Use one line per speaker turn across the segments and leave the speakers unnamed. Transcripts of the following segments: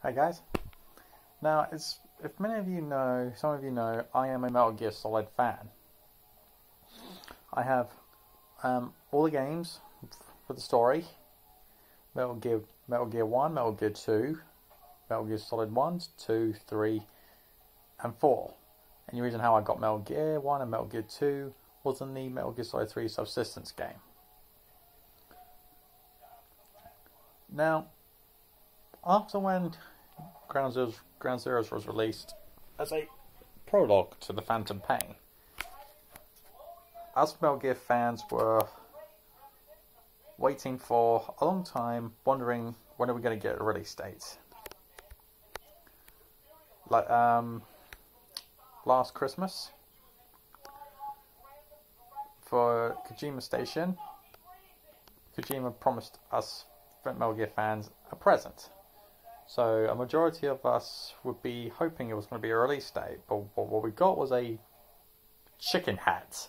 Hi guys. Now, if many of you know, some of you know, I am a Metal Gear Solid fan. I have all the games for the story: Metal Gear 1, Metal Gear 2, Metal Gear Solid 1, 2, 3, and 4. And the reason how I got Metal Gear 1 and Metal Gear 2 was in the Metal Gear Solid 3 Subsistence game. Now, after when Ground Zeroes was released as a prologue to the Phantom Pain, us Metal Gear fans were waiting for a long time, wondering when are we going to get a release date. Like last Christmas for Kojima Station, Kojima promised us Metal Gear fans a present. So a majority of us would be hoping it was going to be a release date, but what we got was a chicken hat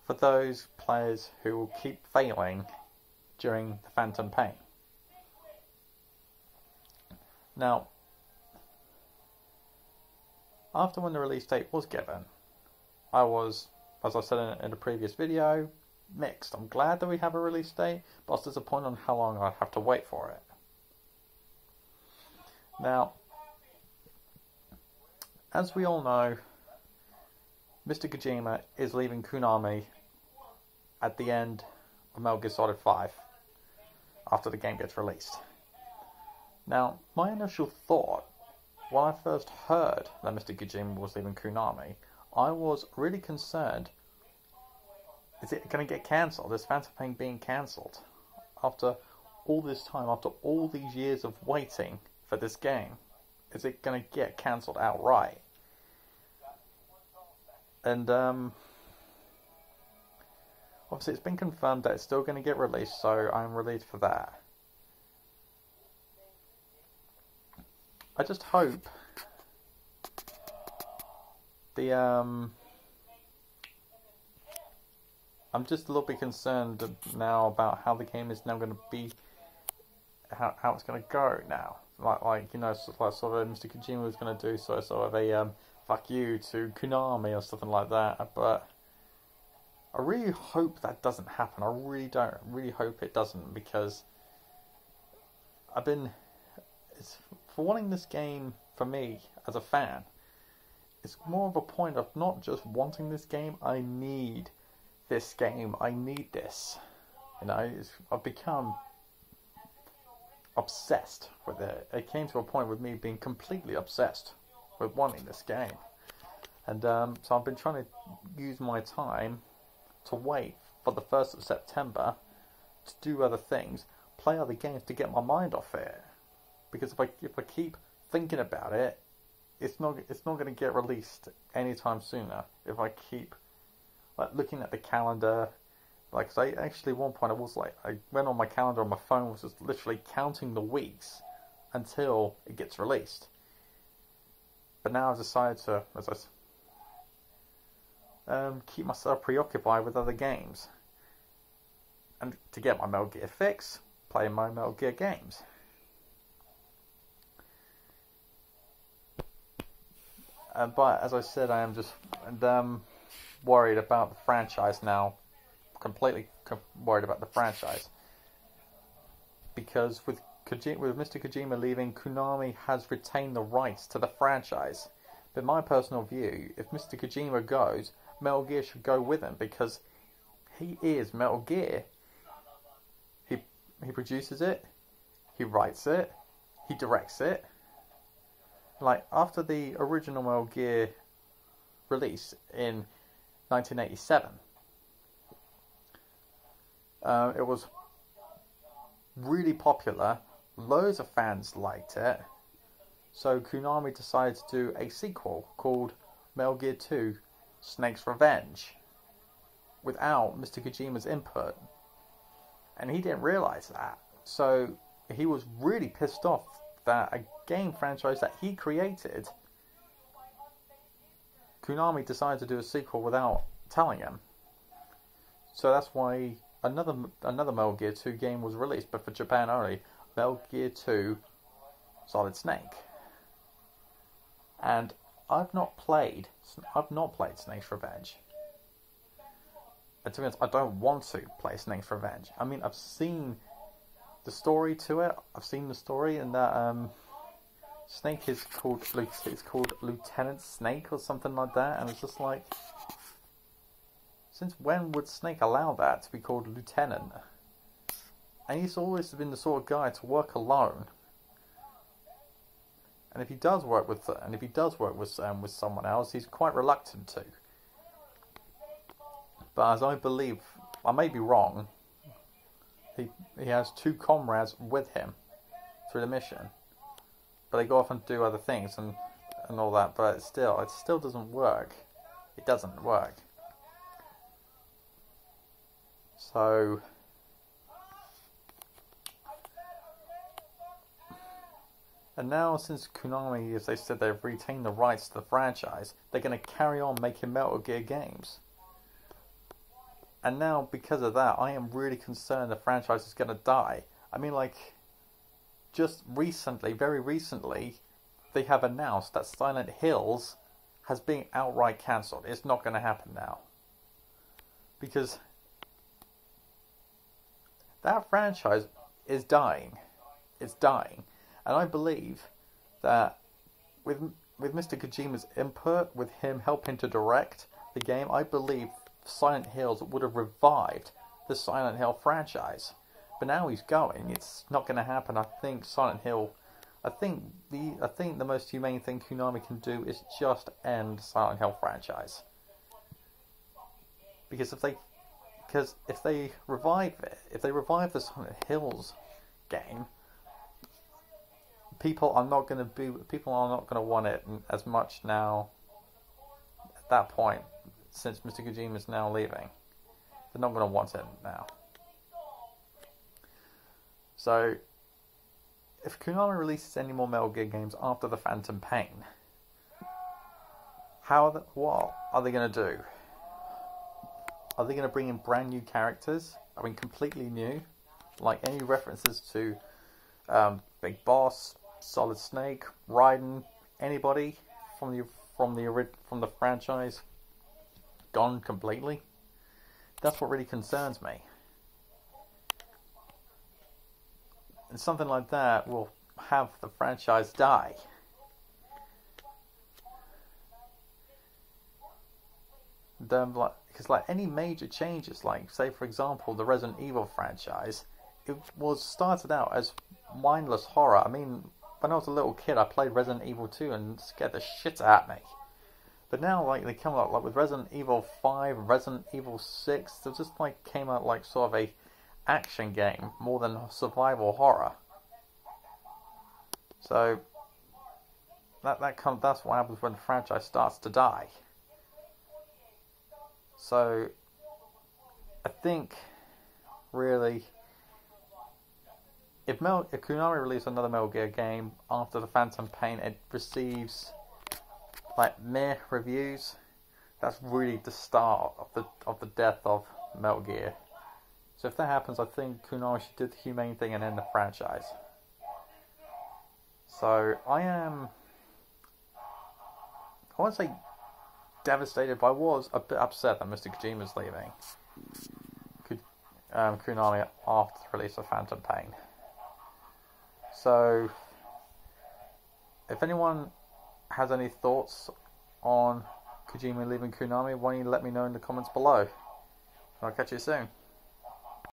for those players who will keep failing during the Phantom Pain. Now, after when the release date was given, I was, as I said in a previous video, mixed. I'm glad that we have a release date, but I was disappointed on how long I'd have to wait for it. Now, as we all know, Mr. Kojima is leaving Konami at the end of Metal Gear Solid 5 after the game gets released. Now, my initial thought when I first heard that Mr. Kojima was leaving Konami, I was really concerned. Is it going to get cancelled? Is Phantom Pain being cancelled? After all this time, after all these years of waiting for this game, is it going to get cancelled outright? And obviously it's been confirmed that it's still going to get released, so I'm relieved for that. I just hope I'm just a little bit concerned now about how the game is now going to be, how it's going to go now. Like you know, like sort of Mr. Kojima was going to do sort of a fuck you to Konami or something like that. But I really hope that doesn't happen. I really hope it doesn't, because it's for wanting this game, for me as a fan, it's more of a point of not just wanting this game. I need this game. I need this. You know, I've become obsessed with it. It came to a point with me being completely obsessed with wanting this game. And so I've been trying to use my time to wait for the 1st of September to do other things, play other games to get my mind off it. Because if I keep thinking about it, it's not going to get released anytime sooner. If I keep looking at the calendar, cause I actually at one point I went on my calendar on my phone, was just literally counting the weeks until it gets released. But now I've decided to, keep myself preoccupied with other games, and to get my Metal Gear fix, play my Metal Gear games. But as I said, I am just worried about the franchise now. Completely worried about the franchise, because with Mr. Kojima leaving, Konami has retained the rights to the franchise. But my personal view, if Mr. Kojima goes, Metal Gear should go with him, because he is Metal Gear. He produces it, he writes it, he directs it. Like, after the original Metal Gear release in 1987, it was really popular. Loads of fans liked it. So Konami decided to do a sequel called Metal Gear 2 Snake's Revenge without Mr. Kojima's input. And he didn't realise that. So he was really pissed off that a game franchise that he created, Konami decided to do a sequel without telling him. So that's why another Metal Gear 2 game was released, but for Japan only. Metal Gear 2 Solid Snake. And I've not played Snake's Revenge. And to be honest, I don't want to play Snake's Revenge. I mean, I've seen the story to it. I've seen the story, and that Snake is called Lieutenant Snake or something like that. And it's just like, since when would Snake allow that to be called Lieutenant? And he's always been the sort of guy to work alone. And if he does work with someone else, he's quite reluctant to. But as I believe, I may be wrong, he has 2 comrades with him through the mission. But they go off and do other things and all that. But it still doesn't work. It doesn't work. So, and now since Konami, as they said, they've retained the rights to the franchise, they're going to carry on making Metal Gear games. And now, because of that, I am really concerned the franchise is going to die. I mean, like, just recently, very recently, they have announced that Silent Hills has been outright cancelled. It's not going to happen now. Because that franchise is dying. It's dying. And I believe that with Mr. Kojima's input, with him helping to direct the game, I believe Silent Hills would have revived the Silent Hill franchise. But now he's going. It's not going to happen. I think the most humane thing Konami can do is just end the Silent Hill franchise. Because if they revive it, if they revive the Silent Hills game, people are not going to want it as much now. At that point, since Mr. Kojima is now leaving, they're not going to want it now. So, if Konami releases any more Metal Gear games after the Phantom Pain, what are they going to do? Are they going to bring in brand new characters? I mean, completely new, like any references to Big Boss, Solid Snake, Raiden, anybody from the franchise gone completely? That's what really concerns me. And something like that will have the franchise die. Because like any major changes, like say for example the Resident Evil franchise, it was started out as mindless horror. I mean, when I was a little kid, I played Resident Evil 2 and scared the shit out of me. But now, like, they come out like with Resident Evil 5, Resident Evil 6, they just like came out like sort of a action game more than survival horror. So that's what happens when the franchise starts to die. So I think really, if Konami releases another Metal Gear game after the Phantom Pain, it receives like meh reviews, that's really the start of the death of Metal Gear. So if that happens, I think Konami should do the humane thing and end the franchise. So I won't say devastated, but I was a bit upset that Mr. Kojima's leaving Konami after the release of Phantom Pain. So if anyone has any thoughts on Kojima leaving Konami, why don't you let me know in the comments below. I'll catch you soon.